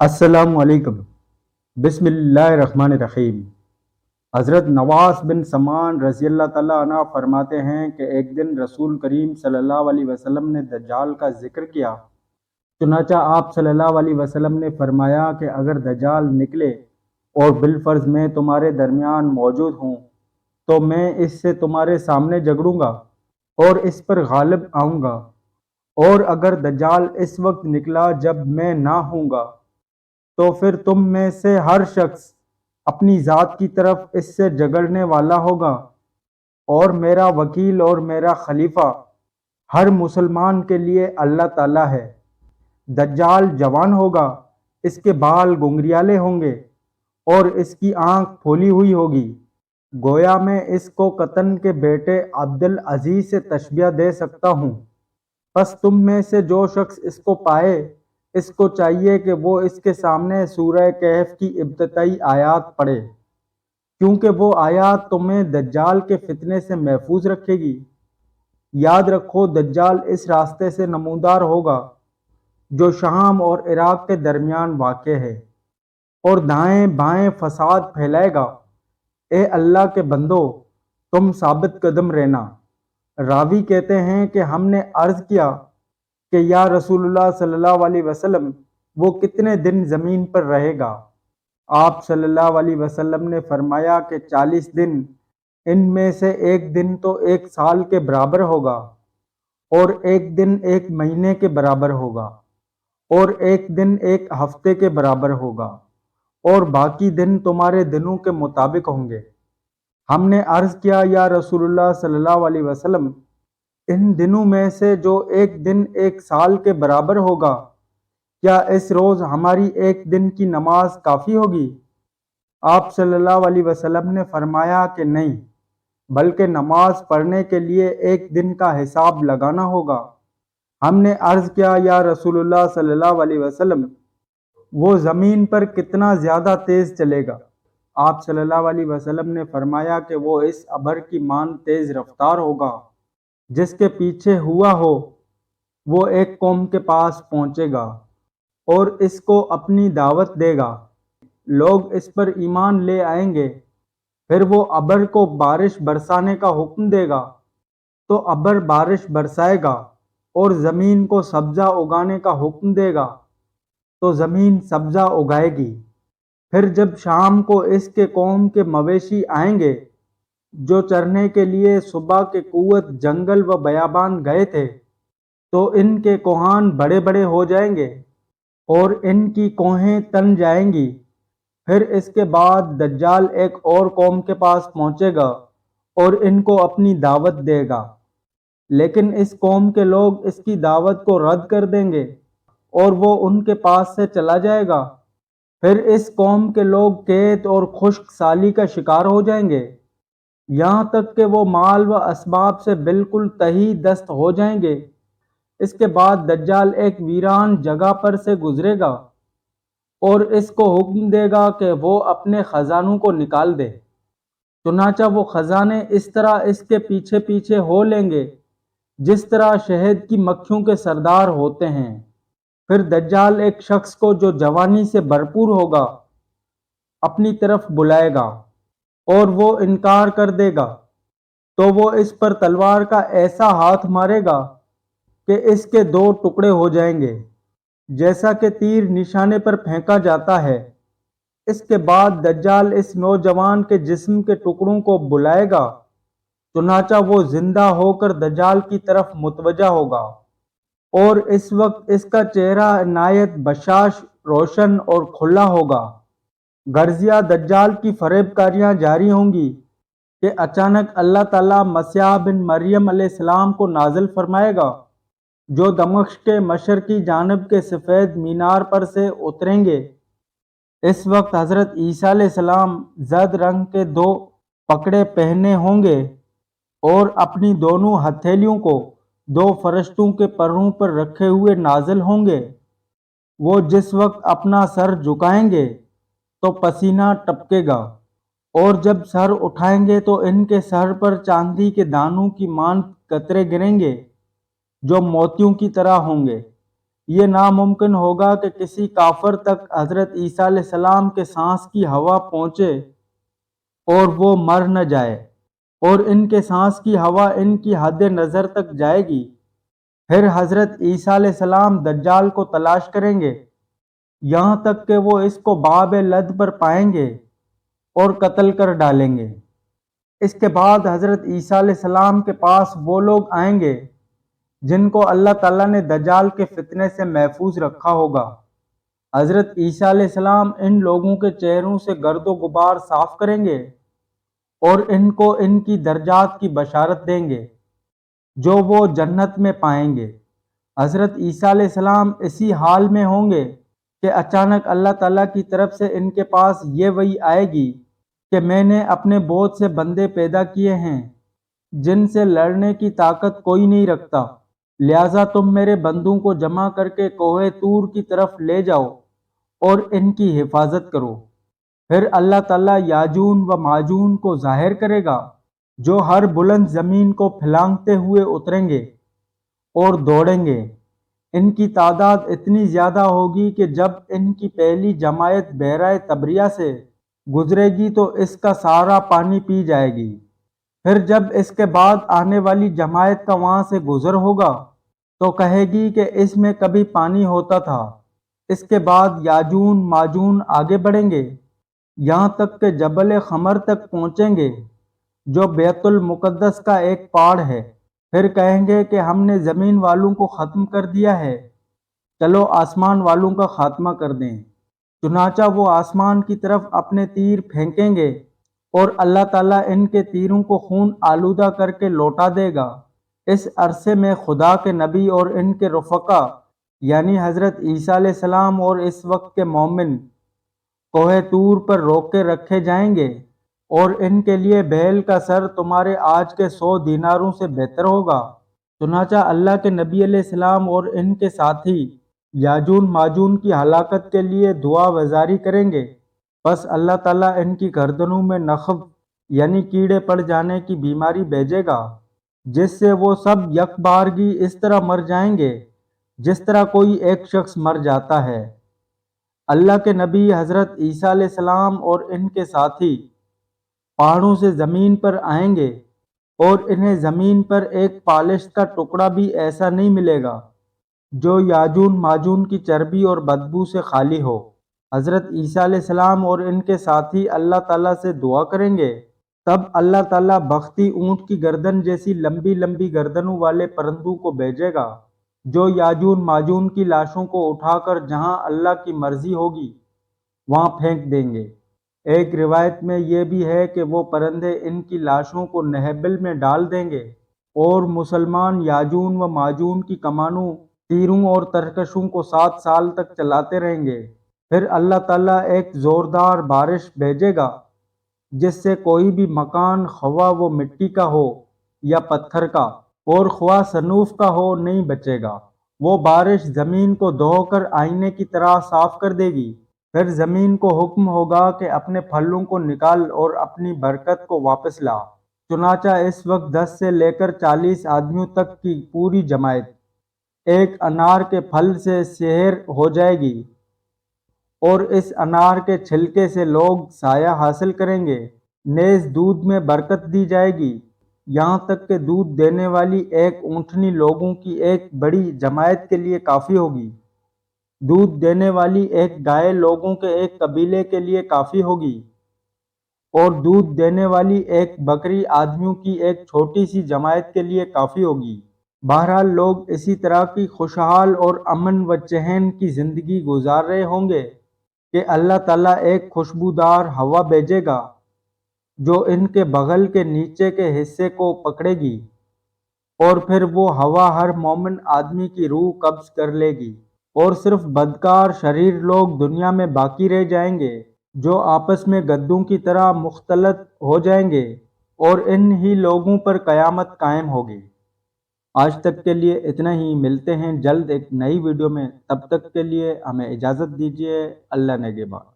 السلام علیکم۔ بسم اللہ الرحمن الرحیم۔ حضرت نواس بن سمان رضی اللہ تعالیٰ عنہ فرماتے ہیں کہ ایک دن رسول کریم صلی اللہ علیہ وسلم نے دجال کا ذکر کیا۔ چنانچہ آپ صلی اللہ علیہ وسلم نے فرمایا کہ اگر دجال نکلے اور بالفرض میں تمہارے درمیان موجود ہوں تو میں اس سے تمہارے سامنے جھگڑوں گا اور اس پر غالب آؤں گا، اور اگر دجال اس وقت نکلا جب میں نہ ہوں گا تو پھر تم میں سے ہر شخص اپنی ذات کی طرف اس سے جھگڑنے والا ہوگا، اور میرا وکیل اور میرا خلیفہ ہر مسلمان کے لیے اللہ تعالیٰ ہے۔ دجال جوان ہوگا، اس کے بال گھنگریالے ہوں گے اور اس کی آنکھ پھولی ہوئی ہوگی، گویا میں اس کو قطن کے بیٹے عبد العزیز سے تشبیہ دے سکتا ہوں۔ پس تم میں سے جو شخص اس کو پائے، اس کو چاہیے کہ وہ اس کے سامنے سورہ کہف کی ابتدائی آیات پڑھے، کیونکہ وہ آیات تمہیں دجال کے فتنے سے محفوظ رکھے گی۔ یاد رکھو، دجال اس راستے سے نمودار ہوگا جو شام اور عراق کے درمیان واقع ہے، اور دائیں بائیں فساد پھیلائے گا۔ اے اللہ کے بندو، تم ثابت قدم رہنا۔ راوی کہتے ہیں کہ ہم نے عرض کیا کہ یا رسول اللہ صلی اللہ علیہ وسلم، وہ کتنے دن زمین پر رہے گا؟ آپ صلی اللہ علیہ وسلم نے فرمایا کہ 40 دن، ان میں سے ایک دن تو ایک سال کے برابر ہوگا، اور ایک دن ایک مہینے کے برابر ہوگا، اور ایک دن ایک ہفتے کے برابر ہوگا، اور باقی دن تمہارے دنوں کے مطابق ہوں گے۔ ہم نے عرض کیا یا رسول اللہ صلی اللہ علیہ وسلم، ان دنوں میں سے جو ایک دن ایک سال کے برابر ہوگا، کیا اس روز ہماری ایک دن کی نماز کافی ہوگی؟ آپ صلی اللہ علیہ وسلم نے فرمایا کہ نہیں، بلکہ نماز پڑھنے کے لیے ایک دن کا حساب لگانا ہوگا۔ ہم نے عرض کیا یا رسول اللہ صلی اللہ علیہ وسلم، وہ زمین پر کتنا زیادہ تیز چلے گا؟ آپ صلی اللہ علیہ وسلم نے فرمایا کہ وہ اس ابر کی مان تیز رفتار ہوگا۔ جس کے پیچھے ہوا ہو وہ ایک قوم کے پاس پہنچے گا اور اس کو اپنی دعوت دے گا، لوگ اس پر ایمان لے آئیں گے، پھر وہ ابر کو بارش برسانے کا حکم دے گا تو ابر بارش برسائے گا، اور زمین کو سبزہ اگانے کا حکم دے گا تو زمین سبزہ اگائے گی۔ پھر جب شام کو اس کے قوم کے مویشی آئیں گے جو چرنے کے لیے صبح کے قوت جنگل و بیابان گئے تھے، تو ان کے کوہان بڑے بڑے ہو جائیں گے اور ان کی کوہیں تن جائیں گی۔ پھر اس کے بعد دجال ایک اور قوم کے پاس پہنچے گا اور ان کو اپنی دعوت دے گا، لیکن اس قوم کے لوگ اس کی دعوت کو رد کر دیں گے اور وہ ان کے پاس سے چلا جائے گا۔ پھر اس قوم کے لوگ قحط اور خشک سالی کا شکار ہو جائیں گے، یہاں تک کہ وہ مال و اسباب سے بالکل تہی دست ہو جائیں گے۔ اس کے بعد دجال ایک ویران جگہ پر سے گزرے گا اور اس کو حکم دے گا کہ وہ اپنے خزانوں کو نکال دے، چنانچہ وہ خزانے اس طرح اس کے پیچھے پیچھے ہو لیں گے جس طرح شہد کی مکھیوں کے سردار ہوتے ہیں۔ پھر دجال ایک شخص کو جو جوانی سے بھرپور ہوگا اپنی طرف بلائے گا اور وہ انکار کر دے گا، تو وہ اس پر تلوار کا ایسا ہاتھ مارے گا کہ اس کے دو ٹکڑے ہو جائیں گے، جیسا کہ تیر نشانے پر پھینکا جاتا ہے۔ اس کے بعد دجال اس نوجوان کے جسم کے ٹکڑوں کو بلائے گا، چنانچہ وہ زندہ ہو کر دجال کی طرف متوجہ ہوگا، اور اس وقت اس کا چہرہ نہایت بشاش، روشن اور کھلا ہوگا۔ غرضیہ دجال کی فریب کاریاں جاری ہوں گی کہ اچانک اللہ تعالیٰ مسیح بن مریم علیہ السلام کو نازل فرمائے گا، جو دمشق کے مشرقی جانب کے سفید مینار پر سے اتریں گے۔ اس وقت حضرت عیسیٰ علیہ السلام زرد رنگ کے دو پگڑے پہنے ہوں گے اور اپنی دونوں ہتھیلیوں کو دو فرشتوں کے پروں پر رکھے ہوئے نازل ہوں گے۔ وہ جس وقت اپنا سر جھکائیں گے تو پسینہ ٹپکے گا، اور جب سر اٹھائیں گے تو ان کے سر پر چاندی کے دانوں کی مانند قطرے گریں گے جو موتیوں کی طرح ہوں گے۔ یہ ناممکن ہوگا کہ کسی کافر تک حضرت عیسیٰ علیہ السلام کے سانس کی ہوا پہنچے اور وہ مر نہ جائے، اور ان کے سانس کی ہوا ان کی حد نظر تک جائے گی۔ پھر حضرت عیسیٰ علیہ السلام دجال کو تلاش کریں گے، یہاں تک کہ وہ اس کو باب لد پر پائیں گے اور قتل کر ڈالیں گے۔ اس کے بعد حضرت عیسیٰ علیہ السلام کے پاس وہ لوگ آئیں گے جن کو اللہ تعالیٰ نے دجال کے فتنے سے محفوظ رکھا ہوگا۔ حضرت عیسیٰ علیہ السلام ان لوگوں کے چہروں سے گرد و غبار صاف کریں گے اور ان کو ان کی درجات کی بشارت دیں گے جو وہ جنت میں پائیں گے۔ حضرت عیسیٰ علیہ السلام اسی حال میں ہوں گے کہ اچانک اللہ تعالیٰ کی طرف سے ان کے پاس یہ وحی آئے گی کہ میں نے اپنے بہت سے بندے پیدا کیے ہیں جن سے لڑنے کی طاقت کوئی نہیں رکھتا، لہٰذا تم میرے بندوں کو جمع کر کے کوہ طور کی طرف لے جاؤ اور ان کی حفاظت کرو۔ پھر اللہ تعالیٰ یاجون و ماجون کو ظاہر کرے گا جو ہر بلند زمین کو پھلانگتے ہوئے اتریں گے اور دوڑیں گے۔ ان کی تعداد اتنی زیادہ ہوگی کہ جب ان کی پہلی جماعت بحیرہ طبریہ سے گزرے گی تو اس کا سارا پانی پی جائے گی۔ پھر جب اس کے بعد آنے والی جماعت کا وہاں سے گزر ہوگا تو کہے گی کہ اس میں کبھی پانی ہوتا تھا۔ اس کے بعد یاجون ماجون آگے بڑھیں گے یہاں تک کہ جبل خمر تک پہنچیں گے جو بیت المقدس کا ایک پہاڑ ہے۔ پھر کہیں گے کہ ہم نے زمین والوں کو ختم کر دیا ہے، چلو آسمان والوں کا خاتمہ کر دیں۔ چنانچہ وہ آسمان کی طرف اپنے تیر پھینکیں گے اور اللہ تعالیٰ ان کے تیروں کو خون آلودہ کر کے لوٹا دے گا۔ اس عرصے میں خدا کے نبی اور ان کے رفقا یعنی حضرت عیسیٰ علیہ السلام اور اس وقت کے مومن کوہ طور پر روک کے رکھے جائیں گے، اور ان کے لیے بیل کا سر تمہارے آج کے 100 دیناروں سے بہتر ہوگا۔ چنانچہ اللہ کے نبی علیہ السلام اور ان کے ساتھی یاجون ماجون کی ہلاکت کے لیے دعا وزاری کریں گے، بس اللہ تعالیٰ ان کی گردنوں میں نخب یعنی کیڑے پڑ جانے کی بیماری بھیجے گا، جس سے وہ سب یک بارگی اس طرح مر جائیں گے جس طرح کوئی ایک شخص مر جاتا ہے۔ اللہ کے نبی حضرت عیسیٰ علیہ السلام اور ان کے ساتھی پہاڑوں سے زمین پر آئیں گے اور انہیں زمین پر ایک پالش کا ٹکڑا بھی ایسا نہیں ملے گا جو یاجون ماجون کی چربی اور بدبو سے خالی ہو۔ حضرت عیسیٰ علیہ السلام اور ان کے ساتھی اللہ تعالیٰ سے دعا کریں گے، تب اللہ تعالیٰ بختی اونٹ کی گردن جیسی لمبی لمبی گردنوں والے پرندوں کو بھیجے گا جو یاجون ماجون کی لاشوں کو اٹھا کر جہاں اللہ کی مرضی ہوگی وہاں پھینک دیں گے۔ ایک روایت میں یہ بھی ہے کہ وہ پرندے ان کی لاشوں کو نہبل میں ڈال دیں گے اور مسلمان یاجون و ماجون کی کمانوں، تیروں اور ترکشوں کو 7 سال تک چلاتے رہیں گے۔ پھر اللہ تعالیٰ ایک زوردار بارش بھیجے گا جس سے کوئی بھی مکان خواہ وہ مٹی کا ہو یا پتھر کا اور خواہ صنوف کا ہو نہیں بچے گا۔ وہ بارش زمین کو دھو کر آئینے کی طرح صاف کر دے گی۔ پھر زمین کو حکم ہوگا کہ اپنے پھلوں کو نکال اور اپنی برکت کو واپس لا۔ چنانچہ اس وقت 10 سے لے کر 40 آدمیوں تک کی پوری جماعت ایک انار کے پھل سے سحر ہو جائے گی، اور اس انار کے چھلکے سے لوگ سایہ حاصل کریں گے۔ نیز دودھ میں برکت دی جائے گی، یہاں تک کہ دودھ دینے والی ایک اونٹنی لوگوں کی ایک بڑی جماعت کے لیے کافی ہوگی، دودھ دینے والی ایک گائے لوگوں کے ایک قبیلے کے لیے کافی ہوگی، اور دودھ دینے والی ایک بکری آدمیوں کی ایک چھوٹی سی جماعت کے لیے کافی ہوگی۔ بہرحال لوگ اسی طرح کی خوشحال اور امن و چین کی زندگی گزار رہے ہوں گے کہ اللہ تعالیٰ ایک خوشبودار ہوا بھیجے گا جو ان کے بغل کے نیچے کے حصے کو پکڑے گی، اور پھر وہ ہوا ہر مومن آدمی کی روح قبض کر لے گی، اور صرف بدکار شریر لوگ دنیا میں باقی رہ جائیں گے جو آپس میں گدوں کی طرح مختلط ہو جائیں گے، اور ان ہی لوگوں پر قیامت قائم ہوگی۔ آج تک کے لیے اتنا ہی، ملتے ہیں جلد ایک نئی ویڈیو میں، تب تک کے لیے ہمیں اجازت دیجیے۔ اللہ نگہبان۔